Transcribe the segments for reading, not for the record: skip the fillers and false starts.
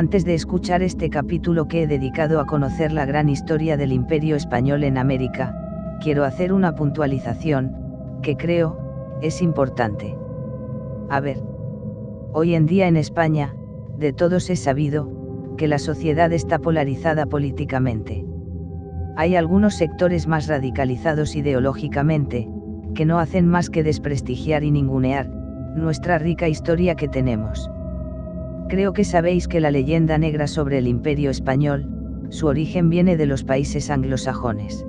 Antes de escuchar este capítulo que he dedicado a conocer la gran historia del Imperio Español en América, quiero hacer una puntualización, que creo, es importante. A ver. Hoy en día en España, de todos es sabido, que la sociedad está polarizada políticamente. Hay algunos sectores más radicalizados ideológicamente, que no hacen más que desprestigiar y ningunear nuestra rica historia que tenemos. Creo que sabéis que la leyenda negra sobre el Imperio Español, su origen viene de los países anglosajones.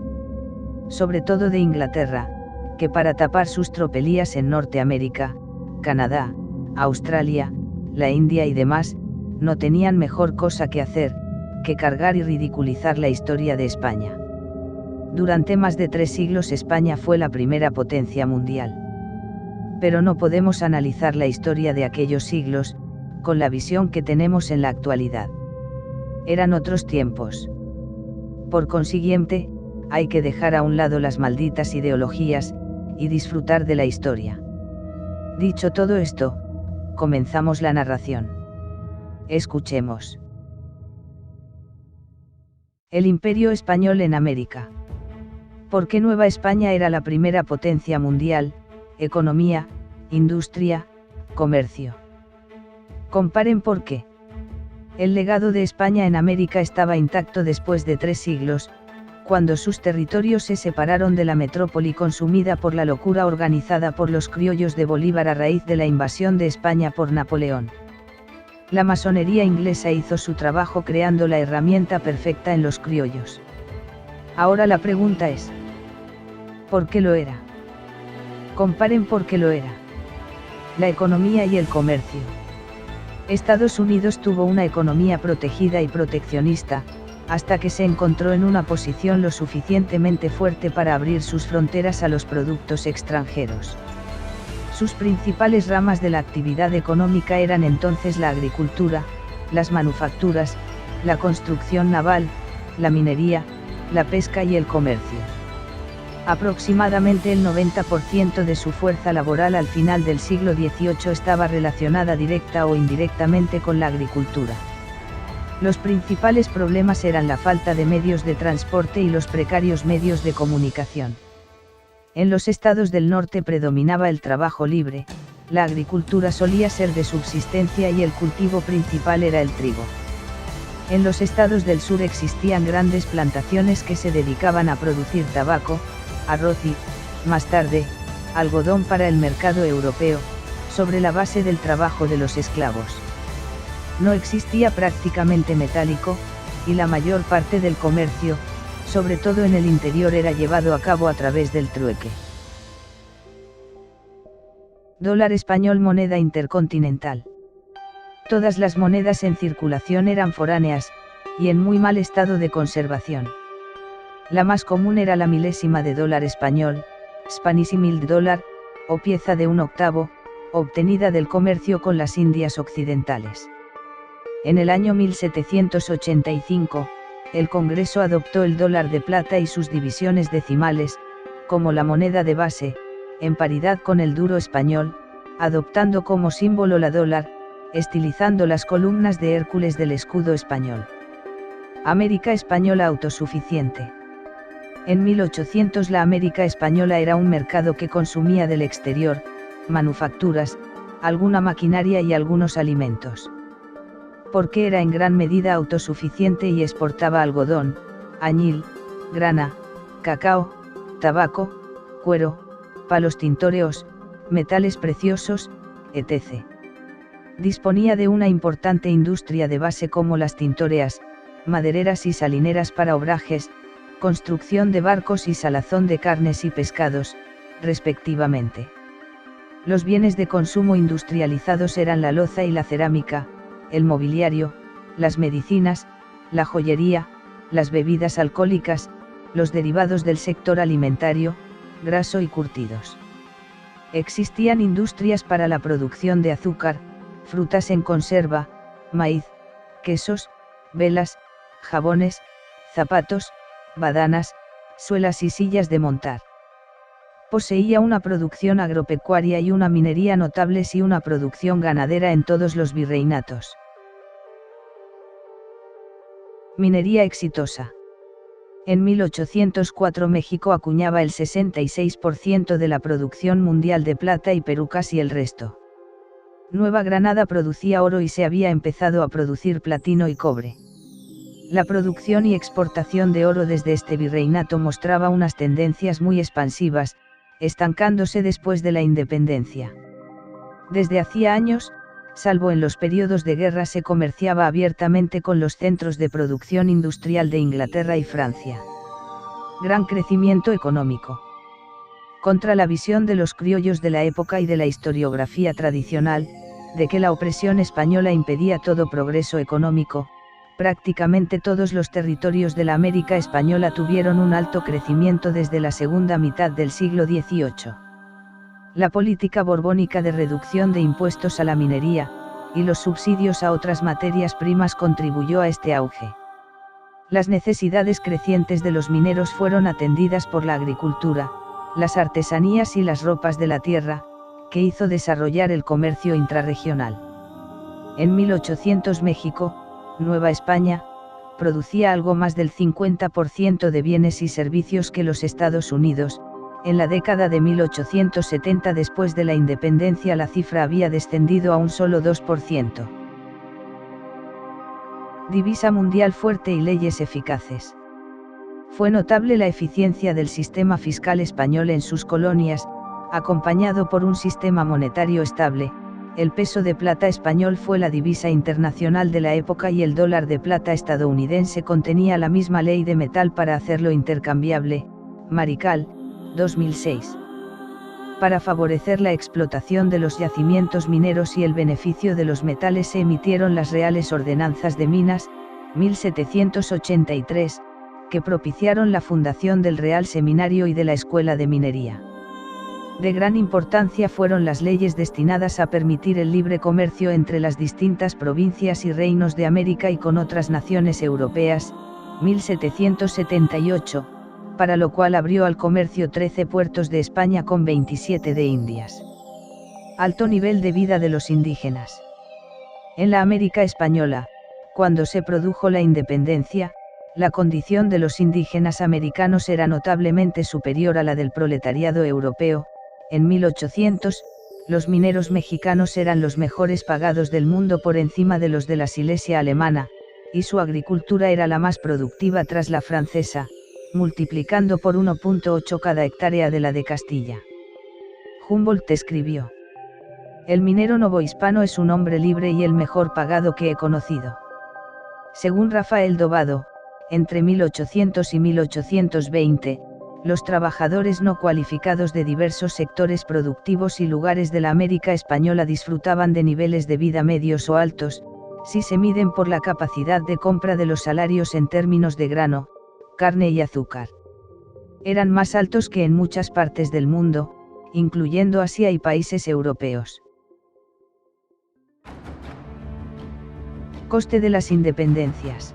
Sobre todo de Inglaterra, que para tapar sus tropelías en Norteamérica, Canadá, Australia, la India y demás, no tenían mejor cosa que hacer, que cargar y ridiculizar la historia de España. Durante más de 3 siglos España fue la primera potencia mundial. Pero no podemos analizar la historia de aquellos siglos, con la visión que tenemos en la actualidad. Eran otros tiempos. Por consiguiente, hay que dejar a un lado las malditas ideologías, y disfrutar de la historia. Dicho todo esto, comenzamos la narración. Escuchemos. El Imperio Español en América. ¿Por qué Nueva España era la primera potencia mundial? Economía, industria, comercio. Comparen por qué. El legado de España en América estaba intacto después de 3 siglos, cuando sus territorios se separaron de la metrópoli consumida por la locura organizada por los criollos de Bolívar a raíz de la invasión de España por Napoleón. La masonería inglesa hizo su trabajo creando la herramienta perfecta en los criollos. Ahora la pregunta es: ¿por qué lo era? Comparen por qué lo era. La economía y el comercio. Estados Unidos tuvo una economía protegida y proteccionista, hasta que se encontró en una posición lo suficientemente fuerte para abrir sus fronteras a los productos extranjeros. Sus principales ramas de la actividad económica eran entonces la agricultura, las manufacturas, la construcción naval, la minería, la pesca y el comercio. Aproximadamente el 90% de su fuerza laboral al final del siglo XVIII estaba relacionada directa o indirectamente con la agricultura. Los principales problemas eran la falta de medios de transporte y los precarios medios de comunicación. En los estados del norte predominaba el trabajo libre, la agricultura solía ser de subsistencia y el cultivo principal era el trigo. En los estados del sur existían grandes plantaciones que se dedicaban a producir tabaco, arroz y, más tarde, algodón para el mercado europeo, sobre la base del trabajo de los esclavos. No existía prácticamente metálico, y la mayor parte del comercio, sobre todo en el interior, era llevado a cabo a través del trueque. Dólar español, moneda intercontinental. Todas las monedas en circulación eran foráneas, y en muy mal estado de conservación. La más común era la milésima de dólar español, Spanissimild dólar, o pieza de 1/8, obtenida del comercio con las Indias occidentales. En el año 1785, el Congreso adoptó el dólar de plata y sus divisiones decimales, como la moneda de base, en paridad con el duro español, adoptando como símbolo la dólar, estilizando las columnas de Hércules del escudo español. América española autosuficiente. En 1800 la América española era un mercado que consumía del exterior, manufacturas, alguna maquinaria y algunos alimentos. Porque era en gran medida autosuficiente y exportaba algodón, añil, grana, cacao, tabaco, cuero, palos tintóreos, metales preciosos, etc. Disponía de una importante industria de base como las tintoreas, madereras y salineras para obrajes, construcción de barcos y salazón de carnes y pescados, respectivamente. Los bienes de consumo industrializados eran la loza y la cerámica, el mobiliario, las medicinas, la joyería, las bebidas alcohólicas, los derivados del sector alimentario, graso y curtidos. Existían industrias para la producción de azúcar, frutas en conserva, maíz, quesos, velas, jabones, zapatos, badanas, suelas y sillas de montar. Poseía una producción agropecuaria y una minería notables y una producción ganadera en todos los virreinatos. Minería exitosa. En 1804 México acuñaba el 66% de la producción mundial de plata y Perú casi el resto. Nueva Granada producía oro y se había empezado a producir platino y cobre. La producción y exportación de oro desde este virreinato mostraba unas tendencias muy expansivas, estancándose después de la independencia. Desde hacía años, salvo en los periodos de guerra, se comerciaba abiertamente con los centros de producción industrial de Inglaterra y Francia. Gran crecimiento económico. Contra la visión de los criollos de la época y de la historiografía tradicional, de que la opresión española impedía todo progreso económico, prácticamente todos los territorios de la América española tuvieron un alto crecimiento desde la segunda mitad del siglo XVIII. La política borbónica de reducción de impuestos a la minería, y los subsidios a otras materias primas contribuyó a este auge. Las necesidades crecientes de los mineros fueron atendidas por la agricultura, las artesanías y las ropas de la tierra, que hizo desarrollar el comercio intrarregional. En 1800 México, Nueva España, producía algo más del 50% de bienes y servicios que los Estados Unidos. En la década de 1870, después de la independencia, la cifra había descendido a un solo 2%. Divisa mundial fuerte y leyes eficaces. Fue notable la eficiencia del sistema fiscal español en sus colonias, acompañado por un sistema monetario estable. El peso de plata español fue la divisa internacional de la época y el dólar de plata estadounidense contenía la misma ley de metal para hacerlo intercambiable. Marical, 2006. Para favorecer la explotación de los yacimientos mineros y el beneficio de los metales se emitieron las Reales Ordenanzas de Minas, 1783, que propiciaron la fundación del Real Seminario y de la Escuela de Minería. De gran importancia fueron las leyes destinadas a permitir el libre comercio entre las distintas provincias y reinos de América y con otras naciones europeas, 1778, para lo cual abrió al comercio 13 puertos de España con 27 de Indias. Alto nivel de vida de los indígenas. En la América española, cuando se produjo la independencia, la condición de los indígenas americanos era notablemente superior a la del proletariado europeo. En 1800, los mineros mexicanos eran los mejores pagados del mundo por encima de los de la Silesia alemana, y su agricultura era la más productiva tras la francesa, multiplicando por 1.8 cada hectárea de la de Castilla. Humboldt escribió: "El minero novohispano es un hombre libre y el mejor pagado que he conocido". Según Rafael Dobado, entre 1800 y 1820, los trabajadores no cualificados de diversos sectores productivos y lugares de la América española disfrutaban de niveles de vida medios o altos, si se miden por la capacidad de compra de los salarios en términos de grano, carne y azúcar. Eran más altos que en muchas partes del mundo, incluyendo Asia y países europeos. Coste de las independencias.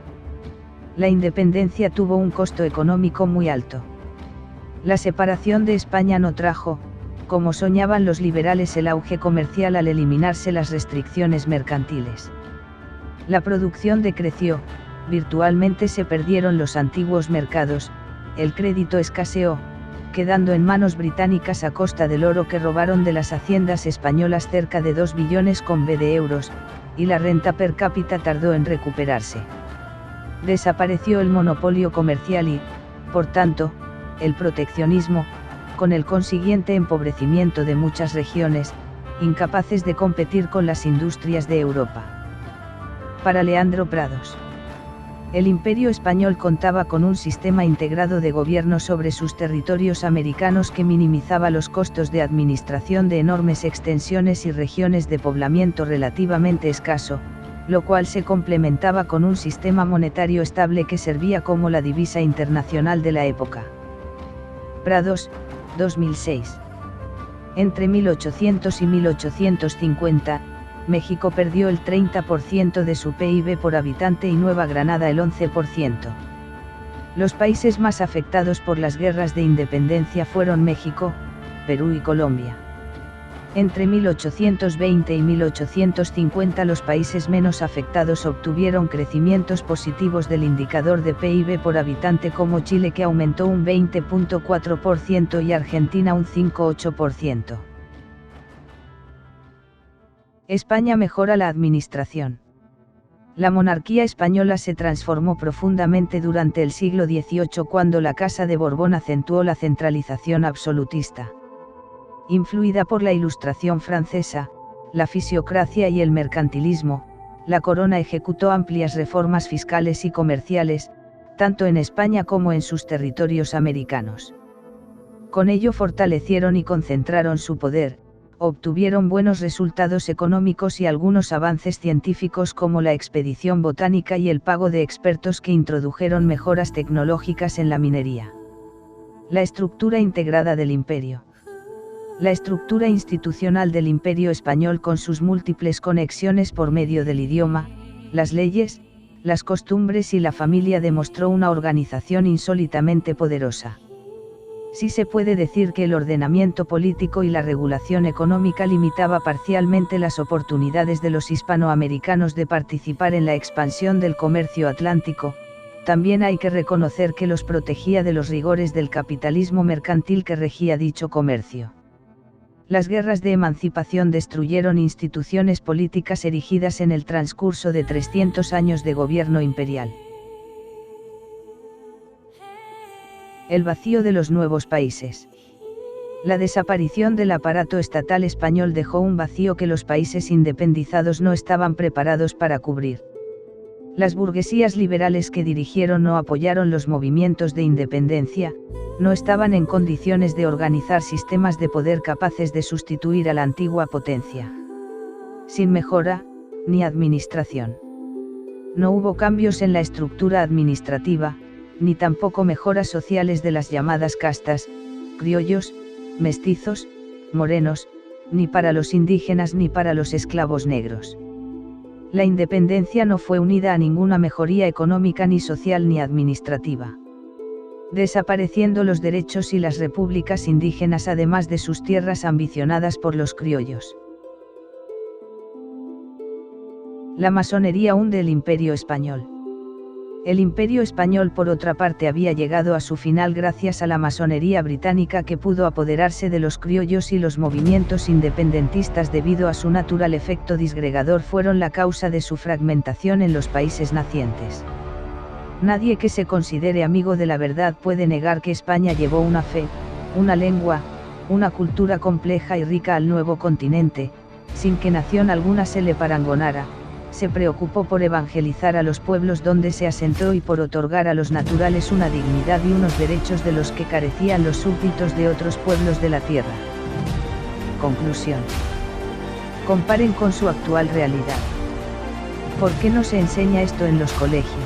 La independencia tuvo un costo económico muy alto. La separación de España no trajo, como soñaban los liberales, el auge comercial al eliminarse las restricciones mercantiles. La producción decreció, virtualmente se perdieron los antiguos mercados, el crédito escaseó, quedando en manos británicas a costa del oro que robaron de las haciendas españolas cerca de 2 billones de euros, y la renta per cápita tardó en recuperarse. Desapareció el monopolio comercial y, por tanto, el proteccionismo, con el consiguiente empobrecimiento de muchas regiones, incapaces de competir con las industrias de Europa. Para Leandro Prados, el Imperio español contaba con un sistema integrado de gobierno sobre sus territorios americanos que minimizaba los costos de administración de enormes extensiones y regiones de poblamiento relativamente escaso, lo cual se complementaba con un sistema monetario estable que servía como la divisa internacional de la época. Prados, 2006. Entre 1800 y 1850, México perdió el 30% de su PIB por habitante y Nueva Granada el 11%. Los países más afectados por las guerras de independencia fueron México, Perú y Colombia. Entre 1820 y 1850 los países menos afectados obtuvieron crecimientos positivos del indicador de PIB por habitante, como Chile, que aumentó un 20.4%, y Argentina un 5,8%. España mejora la administración. La monarquía española se transformó profundamente durante el siglo XVIII, cuando la Casa de Borbón acentuó la centralización absolutista. Influida por la Ilustración francesa, la fisiocracia y el mercantilismo, la corona ejecutó amplias reformas fiscales y comerciales, tanto en España como en sus territorios americanos. Con ello fortalecieron y concentraron su poder, obtuvieron buenos resultados económicos y algunos avances científicos, como la expedición botánica y el pago de expertos, que introdujeron mejoras tecnológicas en la minería. La estructura integrada del imperio. La estructura institucional del Imperio español, con sus múltiples conexiones por medio del idioma, las leyes, las costumbres y la familia, demostró una organización insólitamente poderosa. Sí se puede decir que el ordenamiento político y la regulación económica limitaba parcialmente las oportunidades de los hispanoamericanos de participar en la expansión del comercio atlántico. También hay que reconocer que los protegía de los rigores del capitalismo mercantil que regía dicho comercio. Las guerras de emancipación destruyeron instituciones políticas erigidas en el transcurso de 300 años de gobierno imperial. El vacío de los nuevos países. La desaparición del aparato estatal español dejó un vacío que los países independizados no estaban preparados para cubrir. Las burguesías liberales que dirigieron o apoyaron los movimientos de independencia, no estaban en condiciones de organizar sistemas de poder capaces de sustituir a la antigua potencia. Sin mejora, ni administración. No hubo cambios en la estructura administrativa, ni tampoco mejoras sociales de las llamadas castas, criollos, mestizos, morenos, ni para los indígenas ni para los esclavos negros. La independencia no fue unida a ninguna mejoría económica, ni social, ni administrativa. Desapareciendo los derechos y las repúblicas indígenas, además de sus tierras ambicionadas por los criollos. La masonería hunde el Imperio español. El Imperio español, por otra parte, había llegado a su final gracias a la masonería británica, que pudo apoderarse de los criollos, y los movimientos independentistas, debido a su natural efecto disgregador, fueron la causa de su fragmentación en los países nacientes. Nadie que se considere amigo de la verdad puede negar que España llevó una fe, una lengua, una cultura compleja y rica al nuevo continente, sin que nación alguna se le parangonara. Se preocupó por evangelizar a los pueblos donde se asentó y por otorgar a los naturales una dignidad y unos derechos de los que carecían los súbditos de otros pueblos de la tierra. Conclusión. Comparen con su actual realidad. ¿Por qué no se enseña esto en los colegios?